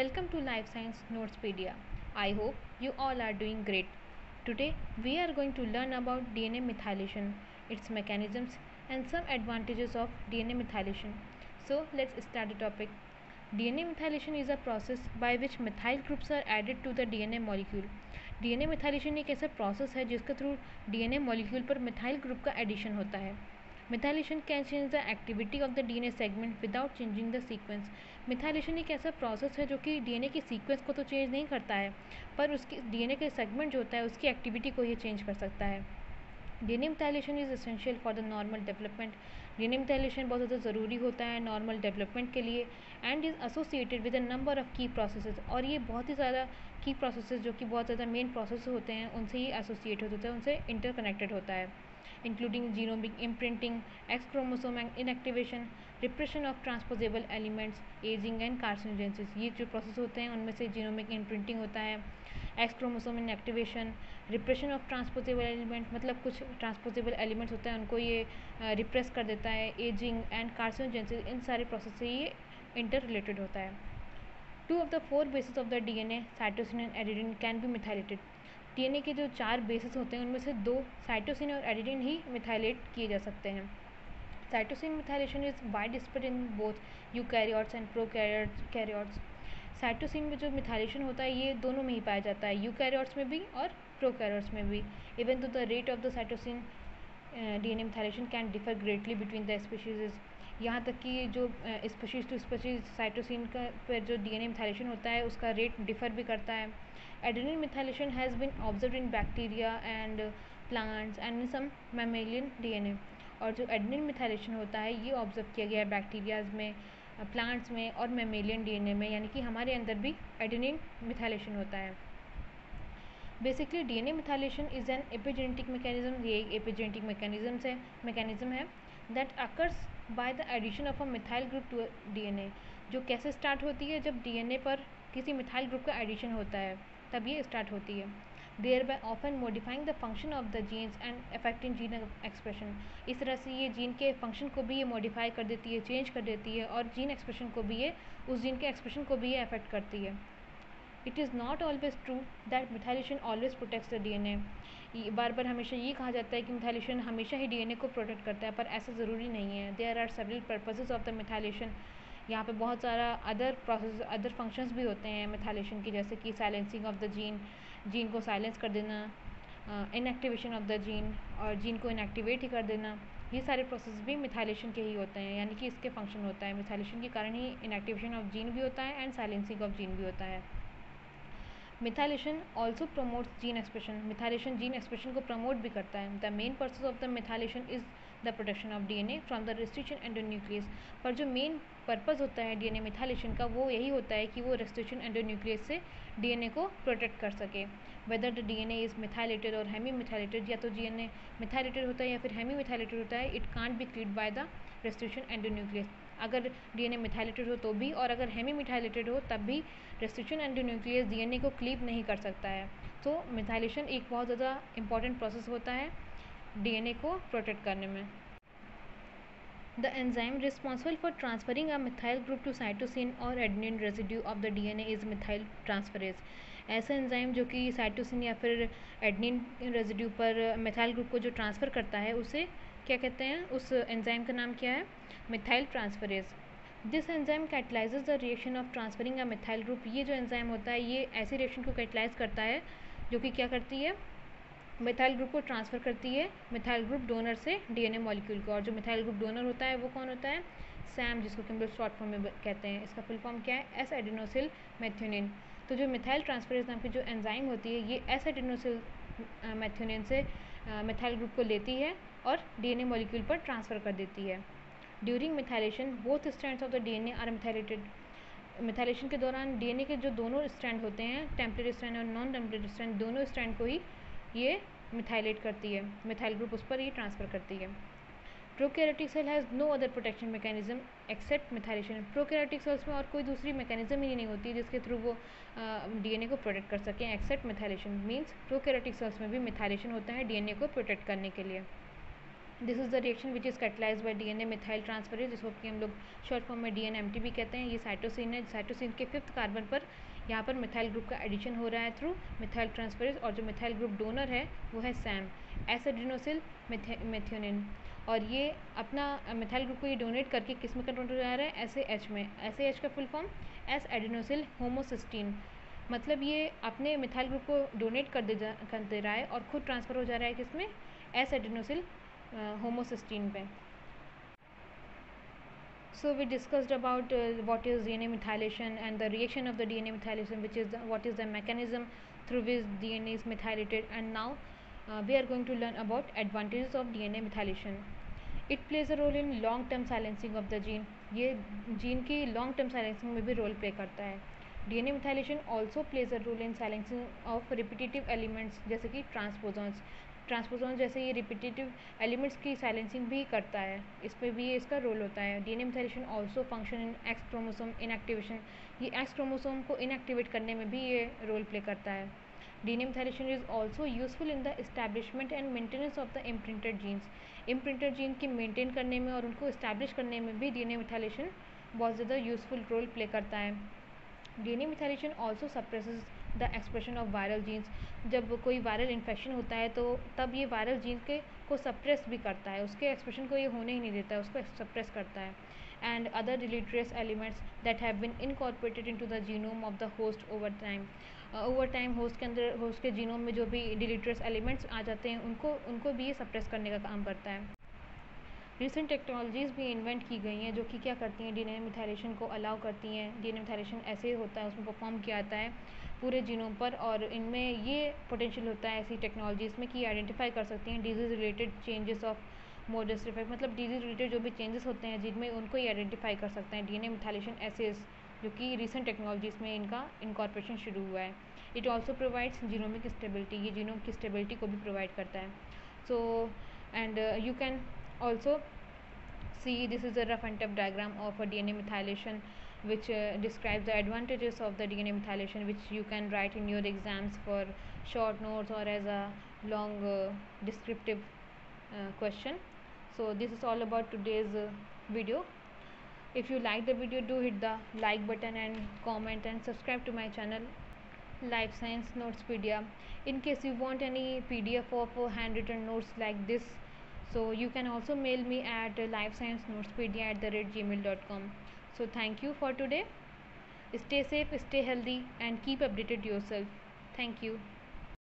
Welcome to Life Science Notespedia. I hope you all are doing great. Today we are going to learn about DNA methylation, its mechanisms, and some advantages of DNA methylation. So let's start the topic. DNA methylation is a process by which methyl groups are added to the DNA molecule. DNA methylation एक ऐसा process है जिसके through DNA molecule पर methyl group का addition होता है. Methylation can change the activity of the DNA segment without changing the sequence. Methylation एक ऐसा प्रोसेस है जो कि डीएनए की सीक्वेंस को तो चेंज नहीं करता है, पर उसकी डीएनए के सेगमेंट जो होता है उसकी एक्टिविटी को ये चेंज कर सकता है. DNA methylation is essential for the normal development. DNA methylation बहुत ज़्यादा ज़रूरी होता है नॉर्मल डेवलपमेंट के लिए and is associated with a number of की प्रोसेसेस. और ये बहुत ही ज़्यादा की प्रोसेसेस जो कि बहुत ज़्यादा मेन प्रोसेस होते हैं उनसे ये एसोसिएट होता है, उनसे इंटरकनेक्टेड होता है, including genomic imprinting, X chromosome inactivation, repression of transposable elements, aging and carcinogenesis. ये जो प्रोसेस होते हैं उनमें से जीनोमिक इम्प्रिंटिंग होता है, x chromosome inactivation, repression of transposable element, मतलब कुछ ट्रांसपोजेबल एलिमेंट्स होते हैं उनको ये रिप्रेस कर देता है, एजिंग एंड कार्सिनोजेनेसिस. इन सारे प्रोसेस से ये इंटर रिलेटेड होता है. 2 of the 4 bases of the DNA, cytosine and adenine, can be methylated. DNA के जो 4 बेसिस होते हैं उनमें से 2 साइटोसिन और एडेनिन ही मिथाइलेट किए जा सकते हैं. Cytosine methylation is wide spread in both eukaryotes and prokaryotes. Cytosine में जो मिथाइलेशन होता है ये दोनों में ही पाया जाता है, यूकैरियोट्स में भी और प्रोकैरियोट्स में भी. इवन तो the rate of the cytosine DNA methylation can differ greatly between the species. यहाँ तक कि जो स्पीशीज टू स्पीशीज साइटोसिन का पर जो डीएनए मिथाइलेशन होता है उसका रेट डिफर भी करता है. Adenine methylation has been observe in bacteria and plants and in some mammalian DNA. और जो एडेनिन मिथाइलेशन होता है ये ऑब्जर्व किया गया है बैक्टीरियाज में, प्लांट्स में और मैमेलियन डीएनए में, यानी कि हमारे अंदर भी एडेनिन मिथाइलेशन होता है. Basically DNA methylation is an epigenetic mechanism. ये एक एपिजेनेटिक मैकेनिज्म है that occurs by the addition of a methyl group to DNA. जो कैसे स्टार्ट होती है, जब डीएनए पर किसी मिथाइल ग्रुप का एडिशन होता है तब ये स्टार्ट होती है. Thereby often modifying the function of the genes and affecting gene expression. इस तरह से ये जीन के फंक्शन को भी ये मॉडिफाई कर देती है, चेंज कर देती है, और जीन एक्सप्रेशन को भी ये उस जीन के एक्सप्रेशन को भी ये अफेक्ट करती है. It is not always true that methylation always protects the DNA. बार बार हमेशा ये कहा जाता है कि मिथाइलेशन हमेशा ही डीएनए को प्रोटेक्ट करता है, पर ऐसा ज़रूरी नहीं है. There are several purposes of the methylation. यहाँ पे बहुत सारा अदर फंक्शंस भी होते हैं मिथाइलेशन की, जैसे कि साइलेंसिंग ऑफ द जीन को साइलेंस कर देना, इनएक्टिवेशन ऑफ द जीन और जीन को इनएक्टिवेट ही कर देना. ये सारे प्रोसेस भी मिथाइलेशन के ही होते हैं, यानी कि इसके फंक्शन होता है. मिथाइलेशन के कारण ही इनएक्टिवेशन ऑफ जीन भी होता है एंड साइलेंसिंग ऑफ जीन भी होता है. Methylation also promotes gene expression. Methylation gene expression को प्रमोट भी करता है. The main purpose of the methylation is the protection of DNA from the restriction endonuclease. पर जो मेन पर्पस होता है डीएनए मिथाइलेशन का वो यही होता है कि वो रेस्ट्रिक्शन एंडोन्यूक्लियस से डीएनए को प्रोटेक्ट कर सके. Whether the DNA is methylated और हेमी मिथाइलेटेड, या तो डीएनए मिथाइलेटेड होता है या फिर हेमी मिथाइलेटेड होता है, it can't be cleaved by the restriction endonuclease. अगर डीएनए मिथाइलेटेड हो तो भी, और अगर हेमी मिथाइलेटेड हो तब भी रेस्ट्रिक्शन एंडोन्यूक्लियस डीएनए को क्लीव नहीं कर सकता है. तो मिथाइलेशन एक बहुत ज़्यादा इंपॉर्टेंट प्रोसेस होता है डीएनए को प्रोटेक्ट करने में. The enzyme responsible for transferring a methyl group to cytosine or adenine residue of the DNA is methyl transferase. ऐसा एंजाइम जो कि साइटोसिन या फिर एडेनिन रेजिड्यू पर मिथाइल ग्रुप को जो ट्रांसफ़र करता है उसे क्या कहते हैं, उस एंजाइम का नाम क्या है, methyl transferase. This enzyme catalyses the reaction of transferring a methyl group. ये जो एंजाइम होता है ये ऐसी रिएक्शन को कैटलाइज करता है जो कि क्या करती है, मिथाइल ग्रुप को ट्रांसफ़र करती है मिथाइल ग्रुप डोनर से डीएनए मॉलिक्यूल को. और जो मिथाइल ग्रुप डोनर होता है वो कौन होता है, सैम, जिसको कि हम लोग शॉर्ट फॉर्म में कहते हैं. इसका फुल फॉर्म क्या है, एस एडेनोसिल मेथ्योनिन. तो जो मिथाइल ट्रांसफरेज नाम की जो एंजाइम होती है ये एस एडेनोसिल मेथ्योनिन से मिथाइल ग्रुप को लेती है और डीएनए मॉलिक्यूल पर ट्रांसफ़र कर देती है. During methylation both strands of the DNA are methylated. Methylation के दौरान डीएनए के जो दोनों स्ट्रैंड होते हैं, टेम्परेरी स्ट्रैंड और नॉन टेम्परेरी स्ट्रैंड, दोनों स्ट्रैंड को ही ये मिथाइलेट करती है, मिथाइल ग्रुप उस पर ये ट्रांसफ़र करती है. Prokaryotic cell has no other protection mechanism except methylation. Prokaryotic cells में और कोई दूसरी मैकेनिज्म ही नहीं होती जिसके थ्रू वो डीएनए को प्रोटेक्ट कर सकें except methylation. Means prokaryotic cells में भी मिथाइलेशन होता है डीएनए को प्रोटेक्ट करने के लिए. This is the reaction which is catalyse bye DNA methyl transferase, जिसको कि हम लोग शॉर्ट फॉर्म में डीएनएमटी भी कहते हैं। ये साइटोसिन है। साइटोसिन के 5th कार्बन पर यहाँ पर मिथाइल ग्रुप का एडिशन हो रहा है थ्रू मिथाइल ट्रांसफरेज, और जो मिथाइल ग्रुप डोनर है वो है सैम, एस एडेनोसिल मेथियोनिन। और ये अपना मिथाइल ग्रुप को ये डोनेट करके किस में कन्वर्ट हो जा रहा है, एस में। एस का फुल फॉर्म एस एडेनोसिल होमोसिस्टीन। मतलब ये अपने मिथाइल ग्रुप को डोनेट कर दे रहा है और खुद ट्रांसफ़र हो जा रहा है किसमें, एस एडेनोसिल होमोसिस्टीन पे। So we discussed about what is DNA methylation and the reaction of the DNA methylation, which is what is the mechanism through which DNA is methylated, and now we are going to learn about advantages of DNA methylation. It plays a role in long term silencing of the gene. ये gene की long term silencing में भी role play करता है. DNA methylation also plays a role in silencing of repetitive elements जैसे कि ट्रांसपोजॉन्स. ट्रांसपोजॉन जैसे ये रिपीटेटिव एलिमेंट्स की साइलेंसिंग भी करता है, इस पर भी इसका रोल होता है. DNA methylation also function in X chromosome inactivation. ये एक्स क्रोमोसोम को इनएक्टिवेट करने में भी ये रोल प्ले करता है. DNA methylation is also useful in the establishment and maintenance of the imprinted genes. Imprinted gene की मेंटेन करने में और उनको इस्टेब्लिश करने में भी डीएनए मिथाइलेशन बहुत ज़्यादा यूजफुल रोल प्ले करता है. DNA methylation also suppresses the expression of viral genes. जब कोई वायरल इन्फेक्शन होता है तो तब ये वायरल जीन के को सप्रेस भी करता है, उसके एक्सप्रेशन को ये होने ही नहीं देता है, उसको सप्रेस करता है. And other deleterious elements that have been incorporated into the genome of the host over time. Over time host के अंदर, होस्ट के जीनोम में जो भी डिलीटरियस एलिमेंट्स आ जाते हैं उनको भी ये सप्रेस करने का काम करता है. रिसेंट टेक्नोलॉजीज़ भी इन्वेंट की गई हैं जो कि क्या करती हैं, डीएनए मिथाइलेशन को अलाउ करती हैं. डीएनए मिथाइलेशन ऐसे होता है, उसमें परफॉर्म किया जाता है पूरे जीनोम पर, और इनमें ये पोटेंशियल होता है ऐसी टेक्नोलॉजीज़ में कि आइडेंटिफाई कर सकती हैं disease related changes of modus effect. मतलब डिजीज़ रिलेटेड जो भी चेंजेस होते हैं जिनमें उनको ये आइडेंटिफाई कर सकते हैं. डीएनए मिथाइलेशन एसेस जो कि रिसेंट टेक्नोलॉजीज़ में इनका इनकॉर्पोरेशन शुरू हुआ है. It also provides genomic stability. ये जीनोम की स्टेबिलिटी को भी प्रोवाइड करता है. So and you can also see, this is a rough and tough diagram of a DNA methylation which describes the advantages of the DNA methylation, which you can write in your exams for short notes or as a long descriptive question. So this is all about today's video. If you like the video, do hit the like button and comment and subscribe to my channel Life Science Notespedia. In case you want any PDF of handwritten notes like this, so you can also mail me at lifesciencenotespedia@gmail.com. So thank you for today. Stay safe, stay healthy, and keep updated yourself. Thank you.